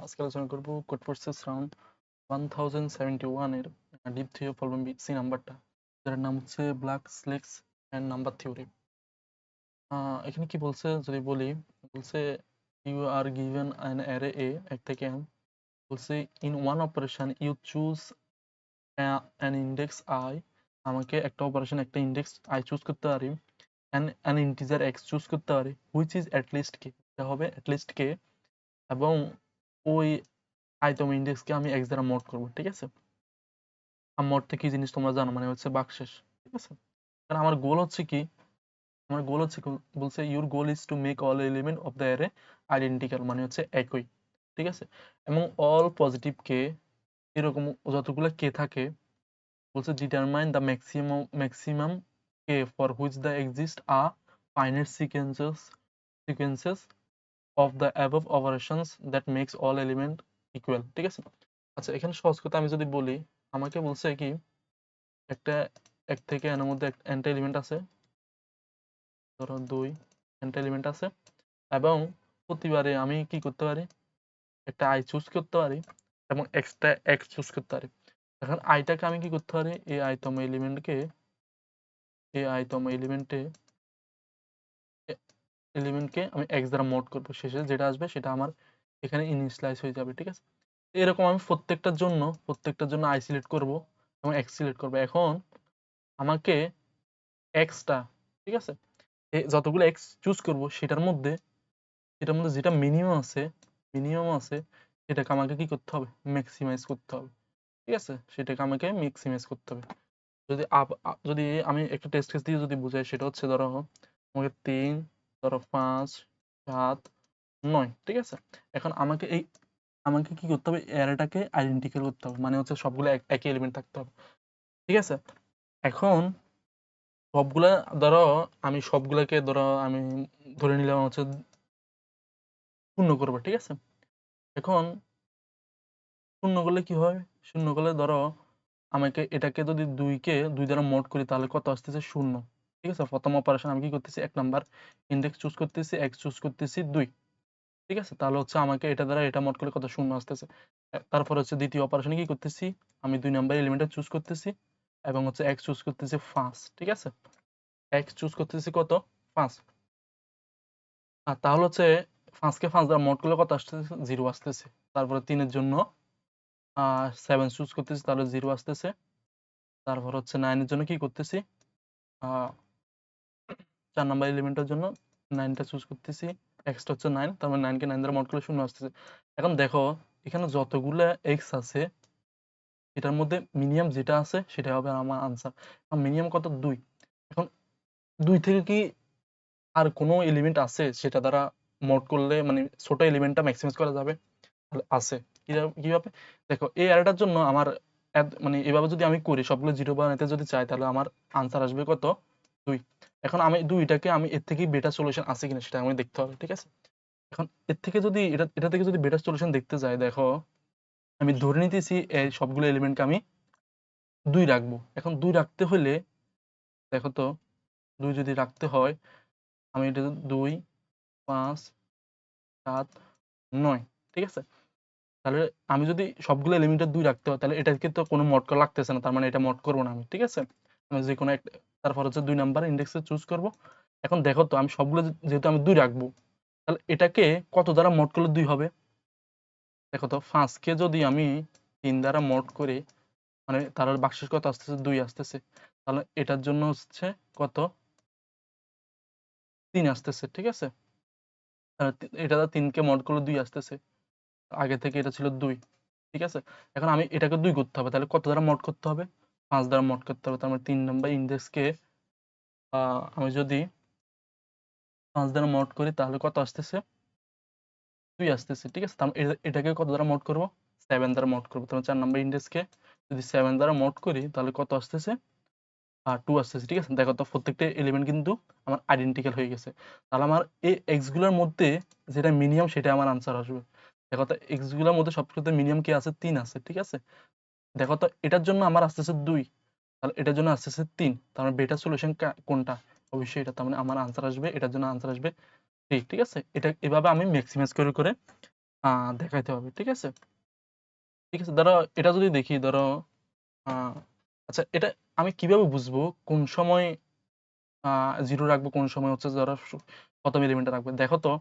আজকে আলোচনা করব কোড প্রসেস রাউন্ড 1071 এর ডিপ থিওরি প্রবলেম সি নাম্বারটা, যার নাম হচ্ছে black slacks and number theory. এখানে কি বলছে যদি বলি, বলছে you are given an array A এক থেকে এন, বলছে in one operation you choose an index I, আমাকে একটা অপারেশন একটা ইন্ডেক্স আই চুজ করতে পারি, অ্যান ইন্টিজার এক্স চুজ করতে পারি, হুইচ ইজ অ্যাটলিস্ট কে, এটা হবে অ্যাটলিস্ট কে, এবং ওই আইটেম ইন্ডেক্সকে আমি এক্স দ্বারা মোড করব। ঠিক আছে, আর মোডটা কি জিনিস তোমরা জানো, মানে হচ্ছে বাকশেষ। ঠিক আছে, কারণ আমার গোল হচ্ছে কি, আমার গোল হচ্ছে বলছে your goal is to make all element of the array identical, মানে হচ্ছে একই। ঠিক আছে, এবং অল পজিটিভ কে, এরকম যতগুলো কে থাকে, বলছে determine the maximum k for which there exist a finite sequences of the above operations that makes all element equal. ঠিক আছে, আচ্ছা এখানে সহজ কথা আমি যদি বলি, আমাকে বলছে কি একটা এক থেকে এর মধ্যে এনটা এলিমেন্ট আছে, ধরো 2 এনটা এলিমেন্ট আছে, এবং প্রতিবারে আমি কি করতে পারি, একটা আই চুজ করতে পারি এবং এক্সটা এক্স চুজ করতে পারি। এখন আইটাকে আমি কি করতে পারি, এই আইতম এলিমেন্টকে, এই আইতম এলিমেন্টকে আমি এক্স দ্বারা মোড করব, শেষে যেটা আসবে সেটা আমার এখানে ইনিশিয়ালাইজ হয়ে যাবে। ঠিক আছে, এরকম আমি প্রত্যেকটার জন্য আই সিলেক্ট করব এবং এক্স সিলেক্ট করব। এখন আমাকে এক্সটা, ঠিক আছে, যতগুলো এক্স চুজ করব সেটার মধ্যে যেটা মিনিমাম আছে সেটাকে আমাকে কি করতে হবে, ম্যাক্সিমাইজ করতে হবে। ঠিক আছে, সেটাকে আমাকে ম্যাক্সিমাইজ করতে হবে। যদি আমি একটা টেস্ট কেস দিয়ে যদি বুঝাই, সেটা হচ্ছে ধরো আমাকে 3, ধরো 5, 7, 9। ঠিক আছে, এখন আমাকে কি করতে হবে, অ্যারেটাকে আইডেন্টিক্যাল করতে হবে, মানে হচ্ছে সবগুলো একই এলিমেন্ট থাকতে হবে। ঠিক আছে, এখন সবগুলা ধরো আমি ধরে নিলাম হচ্ছে শূন্য করবো। ঠিক আছে, এখন শূন্য করলে কি হয়, শূন্য করলে ধরো আমাকে এটাকে যদি 2 দ্বারা মোড করি তাহলে কত আসতেছে, শূন্য। ঠিক আছে, প্রথম অপারেশন আমি কি করতেছি, এক নাম্বার ইন্ডেক্স চুজ করতেছি, এক্স চুজ করতেছি 2। ঠিক আছে, তাহলে হচ্ছে আমাকে এটা দ্বারা এটা মোড করলে কত, শূন্য আসতেছে। তারপর হচ্ছে দ্বিতীয় অপারেশনে কি করতেছি, আমি 2 নাম্বার এলিমেন্টটা চুজ করতেছি এবং হচ্ছে এক্স চুজ করতেছি 5। ঠিক আছে, এক্স চুজ করতেছি কত, 5। আর তাহলে হচ্ছে 5কে 5 দ্বারা মোড করলে কত আসতেছে, 0 আসতেছে। তারপরে 3 এর জন্য 7 চুজ করতেছি, তাহলে 0 আসতেছে। তারপর হচ্ছে 9 এর জন্য কি করতেছি, 4 নাম্বার এলিমেন্টের জন্য 9টা চুজ করতেছি, এক্সটা হচ্ছে 9, তারপর 9কে 9 দ্বারা মোড করলে 0 আসতেছে। এখন দেখো এখানে যতগুলো এক্স আছে এটার মধ্যে মিনিমাম যেটা আছে সেটা হবে আমার আনসার। মিনিমাম কত, 2। এখন 2 থেকে কি আর কোনো এলিমেন্ট আছে সেটা দ্বারা মোড করলে, মানে ছোট এলিমেন্টটা ম্যাক্সিমাইজ করা যাবে, আছে। কিভাবে, দেখো এই অ্যারেটার জন্য আমার মানে এভাবে যদি আমি করি, সবগুলো 0 বানাতে যদি চাই, তাহলে আমার আনসার আসবে কত, 2। এখন আমি 2টাকে আমি এর থেকে বেটার সলিউশন আছে কিনা সেটা আমি দেখতে হবে। ঠিক আছে, এখন এর থেকে যদি এটা থেকে যদি বেটার সলিউশন দেখতে যাই, দেখো আমি ধরে নিতেছি এই সবগুলো এলিমেন্টকে আমি 2 রাখবো। এখন 2 রাখতে হলে দেখো তো, 2 যদি রাখতে হয়, আমি এটা 2, 5, 7, 9। ঠিক আছে, তাহলে আমি যদি সবগুলো এলিমেন্টের 2 রাখতে হয়, তাহলে এটাকে তো কোনো মড করা লাগতেছে না, তার মানে এটা মড করবো না আমি। ঠিক আছে, আমি যে কোনো একটা, তারপর হচ্ছে 2 নাম্বার ইন্ডেক্সে চুজ করব। এখন দেখো তো আমি সবগুলো যেহেতু আমি 2 রাখবো, তাহলে এটাকে কত দ্বারা মড করলে 2 হবে, দেখো তো 5কে যদি আমি 3 দ্বারা মড করি, মানে তার বাক্সের কত আসতেছে, 2 আসতেছে। তাহলে এটার জন্য হচ্ছে কত, 3 আসতেছে। ঠিক আছে, এটা 3কে মড করলে 2 আসতেছে, আগে থেকে এটা ছিল 2। ঠিক আছে, এখন আমি এটাকে 2 করতে হবে, তাহলে কত দ্বারা মড করতে হবে, 5 দ্বারা মড করতে হবে। তার মানে 3 নাম্বার ইন্ডেক্সকে আমি যদি 5 দ্বারা মড করি তাহলে কত আসতেছে, 2 আসতেছে। ঠিক আছে, তাহলে এটাকে কত দ্বারা মড করব, 7 দ্বারা মড করব। তাহলে 4 নাম্বার ইন্ডেক্সকে যদি 7 দ্বারা মড করি তাহলে কত আসতেছে, 2 আসতেছে। ঠিক আছে, দেখো তো প্রত্যেকটা এলিমেন্ট কিন্তু আমার আইডেন্টিক্যাল হয়ে গেছে। তাহলে আমার এই এক্স গুলোর মধ্যে যেটা মিনিমাম সেটা আমার আনসার আসবে। দেখো তো এক্স গুলোর মধ্যে সবচেয়ে মিনিমাম কি আছে, 3 আছে। ঠিক আছে, দেখো তো এটার জন্য আমার আসতেছে 2, তাহলে এটার জন্য আসতেছে 3। তার মানে বেটার সলিউশন কোনটা, অবশ্যই এটা। তার মানে আমার আনসার আসবে, এটার জন্য আনসার আসবে 3। ঠিক আছে, এটা এভাবে আমি ম্যাক্সিমাইজ করে দেখাইতে হবে, ঠিক আছে? ঠিক আছে, ধরো এটা যদি দেখি, ধরো আচ্ছা, এটা আমি কিভাবে বুঝবো কোন সময় 0 রাখবো, কোন সময় হচ্ছে ধরো প্রথম এলিমেন্টটা রাখবো? দেখো তো,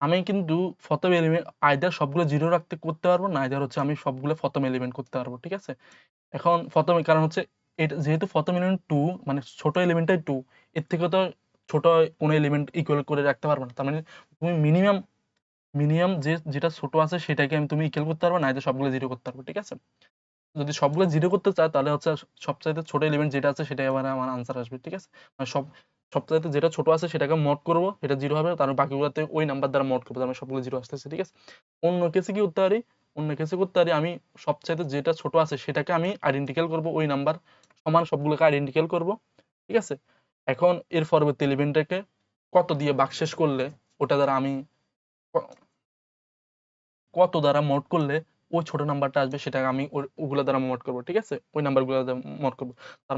আমি কিন্তু প্রথম এলিমেন্ট আইদার সবগুলো 0 রাখতে করতে পারবো, না আইদার হচ্ছে আমি সবগুলো প্রথম এলিমেন্ট করতে পারবো, ঠিক আছে? এখন প্রথমে কারণ হচ্ছে এটা যেহেতু প্রথম এলিমেন্ট 2, মানে ছোট এলিমেন্টটাই 2, এর থেকে তো ছোট কোনো এলিমেন্ট ইকুয়াল করে রাখতে পারবে না। তার মানে তুমি মিনিমাম মিনিমাম যেটা ছোট আছে সেটাকে তুমি ইকুয়াল করতে পারবে, না এটা সবগুলো 0 করতে পারবে, ঠিক আছে? যদি সবগুলো 0 করতে চায় তাহলে হচ্ছে সবচাইতে ছোট এলিমেন্ট যেটা আছে সেটাই আবার আমার আনসার আসবে, ঠিক আছে? মানে সবচাইতে যেটা ছোট আছে সেটাকে মড করব, এটা 0 হবে, তারপর বাকিগুলোতে ওই নাম্বার দ্বারা মড করবো, তার মানে সবগুলো 0 আসতেছে, ঠিক আছে? অন্য কেসে কি করতে পারি? অন্য কেসে করতে পারি আমি সবচাইতে যেটা ছোট আছে সেটাকে আমি আইডেন্টিক্যাল করব, ওই নাম্বার সমান সবগুলোকে আইডেন্টিক্যাল করব, ঠিক আছে? এখন এর পরবর্তী এলিমেন্টটাকে কত দিয়ে ভাগশেষ করলে ওটা দ্বারা আমি কত দ্বারা মোড করলে ওই ছোট নাম্বারটা আসবে, সেটাকে আমি ওগুলো দ্বারা মোড করব, ঠিক আছে? ওই নাম্বারগুলো দ্বারা মোড করব। তার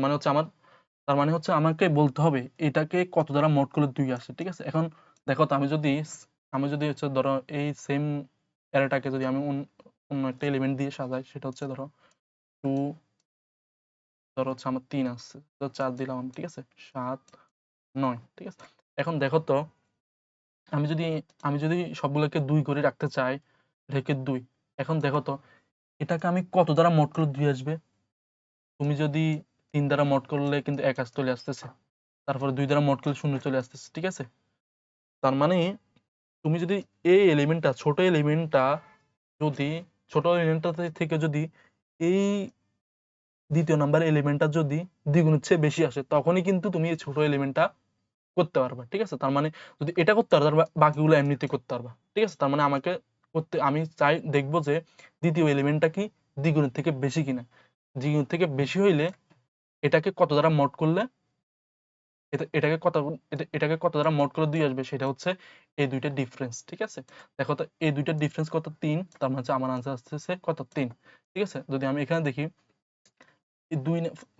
মানে হচ্ছে আমাকে বলতে হবে এটাকে কত দ্বারা মোড করলে 2 আসে, ঠিক আছে? এখন দেখো তো, আমি যদি হচ্ছে ধরো এই সেম অ্যারেটাকে যদি আমি অন্য একটা এলিমেন্ট দিয়ে সাজাই, সেটা হচ্ছে ধরো 2, ধরো হচ্ছে আমার 3 আসছে, তো 4 দিলাম আমি, ঠিক আছে? 7, 9, ঠিক আছে? এখন দেখো তো, আমি যদি আমি যদি সবগুলোকে 2 করে রাখতে চাই, রেখে 2, এখন দেখো তো এটাকে আমি কত দ্বারা মোড করলে 2 আসবে? তুমি যদি 3 দ্বারা মোড করলে কিন্তু 1 চলে আসতেছে, তারপরে 2 দ্বারা মোড করলে 0 চলে আসতেছে, ঠিক আছে? তার মানে তুমি যদি এই এলিমেন্টটা যদি ছোট এলিমেন্টটা থেকে যদি এই দ্বিতীয় নাম্বার এলিমেন্টটা যদি দ্বিগুণের চেয়ে বেশি আসে, তখনই কিন্তু তুমি এই ছোট এলিমেন্টটা করতে পারবা, ঠিক আছে? তার মানে যদি এটা করতে পারো, তার বাকিগুলো এমনিতেই করতে পারবা, ঠিক আছে? তার মানে আমি চাই দেখবো যে দ্বিতীয় এলিমেন্টটা কি দ্বিগুণের থেকে বেশি কিনা। দ্বিগুণের থেকে বেশি হইলে এটাকে কত দ্বারা মোড করলে এটাকে কত দ্বারা মোড করে 2 আসবে, সেটা হচ্ছে এই দুইটা ডিফারেন্স, ঠিক আছে? দেখো তো, এই দুইটা ডিফারেন্স কত? 3। তার মানে হচ্ছে আমার আনসার আসতেছে কত? 3, ঠিক আছে? যদি আমি এখানে দেখি, এই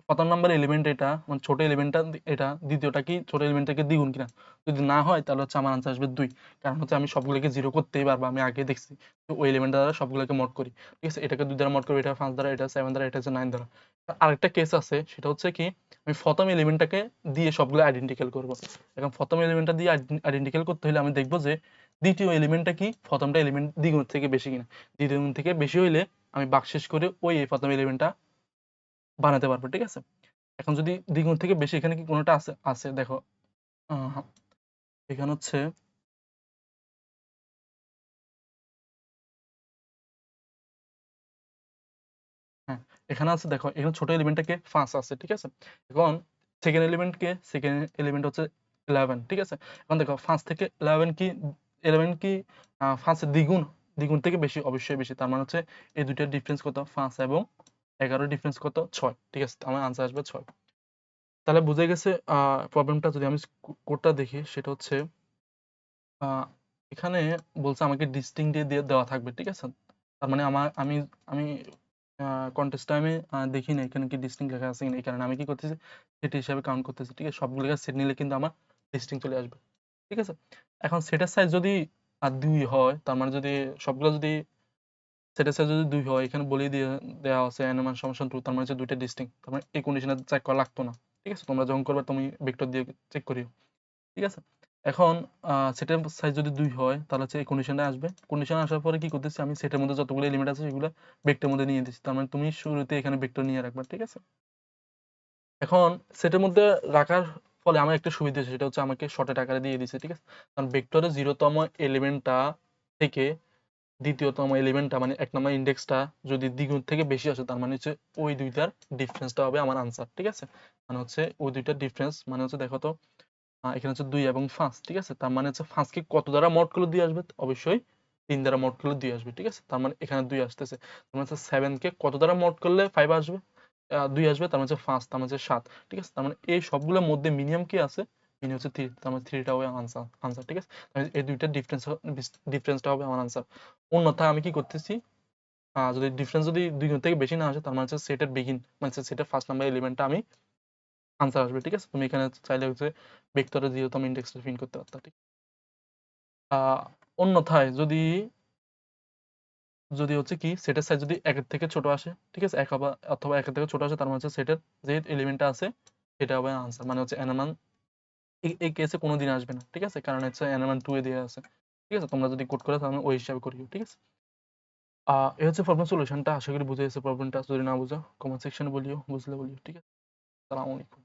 প্রথম নাম্বার এলিমেন্ট এটা, মানে ছোট এলিমেন্টটা এটা, দ্বিতীয়টা কি ছোট এলিমেন্ট থেকে দ্বিগুণ কিনা? যদি না হয় তাহলে হচ্ছে আমার আনসার আসবে 2, কারণ হচ্ছে আমি সবগুলোকে 0 করতেই পারবো, আমি আগে দেখছি। তো ওই এলিমেন্ট দ্বারা সবগুলোকে মোড করি, ঠিক আছে? এটাকে 2 দ্বারা মোড করি, এটা 5 দ্বারা, এটা 7 দ্বারা, এটা হচ্ছে 9 দ্বারা। আরেকটা কেস আছে, সেটা হচ্ছে কি, আমি প্রথম এলিমেন্টটাকে দিয়ে সবগুলো আইডেন্টিক্যাল করব। এখন প্রথম এলিমেন্টটা দিয়ে আইডেন্টিক্যাল করতে হলে আমি দেখবো যে দ্বিতীয় এলিমেন্টটা কি প্রথমটা এলিমেন্ট দ্বিগুণ থেকে বেশি কিনা। দ্বিগুণ থেকে বেশি হইলে আমি ভাগশেষ করে ওই প্রথম এলিমেন্টটা বানাতে পারবো, ঠিক আছে? এখন যদি দ্বিগুণ থেকে বেশি, এখানে কি কোনোটা আছে? আছে, দেখো, আহ, এখানে হচ্ছে, হ্যাঁ, এখানে আছে, দেখো এখানে ছোট এলিমেন্টটাকে 5 আছে, ঠিক আছে? এখন সেকেন্ড এলিমেন্ট হচ্ছে 11, ঠিক আছে? এখন দেখো 5 থেকে 11 কি 11 কি 5 এর দ্বিগুণ? দ্বিগুণ থেকে বেশি, অবশ্যই বেশি। তার মানে হচ্ছে এই দুইটার ডিফারেন্স কত? 5 এবং 11 ডিফারেন্স কত? 6, ঠিক আছে? আমার আনসার আসবে 6। তাহলে বুঝে গেছে প্রবলেমটা। যদি আমি কোডটা দেখি, সেটা হচ্ছে আহ, এখানে বলছে আমাকে ডিস্টিংক্ট দিয়ে দেওয়া থাকবে, ঠিক আছে? তার মানে আমি কন্টেস্ট টাইমে দেখি না এখানে কি ডিস্টিংক্ট লেখা আছে কিনা, এই কারণে আমি কি করতেছি, সেট হিসাবে কাউন্ট করতেছি, ঠিক আছে? সবগুলো সেট নিলে কিন্তু আমার ডিস্টিংক্ট চলে আসবে, ঠিক আছে? এখন সেটের সাইজ যদি 2 হয়, তার মানে যদি সবগুলো যদি সেটের সাইজ যদি 2 হয়, এখানে বলেই দিয়ে দেওয়া আছে n মান সমান 2, তার মানে হচ্ছে দুইটা ডিস্টিংক্ট, তার মানে এই কন্ডিশনে চেক করা লাগতো না, ঠিক আছে? তোমরা যখন করবে তুমি ভেক্টর দিয়ে চেক করিও, ঠিক আছে? এখন সেটের সাইজ যদি 2 হয়, তাহলে হচ্ছে এই কন্ডিশনটা আসবে। কন্ডিশন আসার পরে কি করতেছি, আমি সেটের মধ্যে যতগুলো এলিমেন্ট আছে সেগুলো ভেক্টরের মধ্যে নিয়ে দিচ্ছি। তার মানে তুমি শুরুতে এখানে ভেক্টর নিয়ে রাখবা, ঠিক আছে? এখন সেটের মধ্যে রাখার ফলে আমার একটা সুবিধা হচ্ছে, সেটা হচ্ছে আমাকে শর্টের আকারে দিয়ে দিচ্ছে, ঠিক আছে? কারণ ভেক্টরের 0তম এলিমেন্টটা থেকে দ্বিতীয়তম এলিমেন্টটা, মানে 1 নম্বর ইন্ডেক্সটা যদি দ্বিগুণ থেকে বেশি আসে, তার মানে হচ্ছে ওই দুইটার ডিফারেন্সটা হবে আমার আনসার, ঠিক আছে? মানে হচ্ছে ওই দুইটার ডিফারেন্স মানে হচ্ছে, দেখো তো, এখানে হচ্ছে 2 এবং 5, ঠিক আছে? তার মানে হচ্ছে 5 কে কত দ্বারা মড করলে 2 আসবে? অবশ্যই 3 দ্বারা মড করলে 2 আসবে, ঠিক আছে? তার মানে এখানে 2 আসতেছে। তার মানে হচ্ছে 7 কে কত দ্বারা মড করলে 5 আসবে? 2 আসবে, তার মানে হচ্ছে 5, তার মানে হচ্ছে 7, ঠিক আছে? তার মানে এই সবগুলোর মধ্যে মিনিমাম কি আছে? মিনিমাম হচ্ছে 3, তার মানে 3টা হবে আনসার, ঠিক আছে? তার মানে এই দুইটার ডিফারেন্সটা হবে আমার আনসার। অন্যথায় আমি কি করতেছি, যদি ডিফারেন্স যদি 2 গুণ থেকে বেশি না আসে, তার মানে হচ্ছে সেটের বিগিন, মানে সেটের ফার্স্ট নাম্বার এলিমেন্টটা আমি আনসার আসবে, ঠিক আছে? তুমি এখানে চাইলে হচ্ছে ভেক্টরের 0তম ইন্ডেক্সটা প্রিন্ট করতে পারতা, ঠিক? অন্যথায় যদি যদি হচ্ছে কি সেটের সাইজ যদি একের থেকে ছোট আসে, ঠিক আছে, অথবা একের থেকে ছোট আসে, তার মানে হচ্ছে সেটের যে এলিমেন্টটা আছে সেটা হবে আনসার, মানে হচ্ছে n এর মান এই কেসে কোনোদিন আসবে না, ঠিক আছে, কারণ হচ্ছে n এর মান 2 এ দেওয়া আছে। ঠিক আছে, তোমরা যদি কোড করো তাহলে ওই হিসাবে করিও, ঠিক আছে। এই হচ্ছে প্রবলেম সলিউশনটা, আশা করি বুঝে গেছে প্রবলেমটা। যদি না বুঝো কমেন্ট সেকশনে বলিও, বুঝলে বলিও, ঠিক আছে। আসসালামু আলাইকুম।